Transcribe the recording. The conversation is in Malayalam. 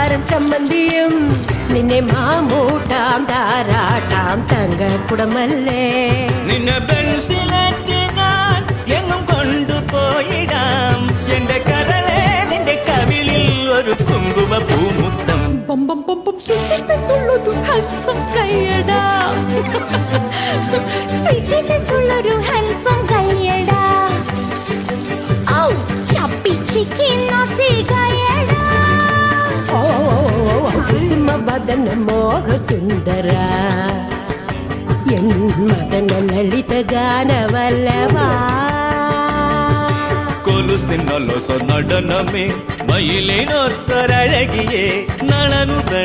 പലഹാരം ചമ്മന്തിയും നിന്നെ മാമൂട്ടാം താരാട്ടാം തങ്ക കുടമല്ലേ. നിന്നെ ബെൻസിലേറ്റ് ഞാൻ എങ്ങും കൊണ്ടുപോയിടാം. എന്റെ കരളെ നിന്റെ കവിളിൽ ഒരു കുങ്കുമ പൂമുത്തം. ബമ്പം ബമ്പം സ്വീറ്റി ഫേസ് ഉള്ളൊരു ഹാൻസം കയ്യടാ. സ്വീറ്റി ഫേസ് ഉള്ളൊരു ഹാൻസം കയ്യടാ. ഔ ചപ്പി ചിക്കി നോട്ടി കയ്യടാ. ഓ കുസുമ വദന മോഹ സുന്ദര എൻ മദന ലളിത ഗാനവല്ലവാ. കൊലുസിനൊലൊസ നടനമേ മയിലിനൊത്തൊരഴകിയേ നളനു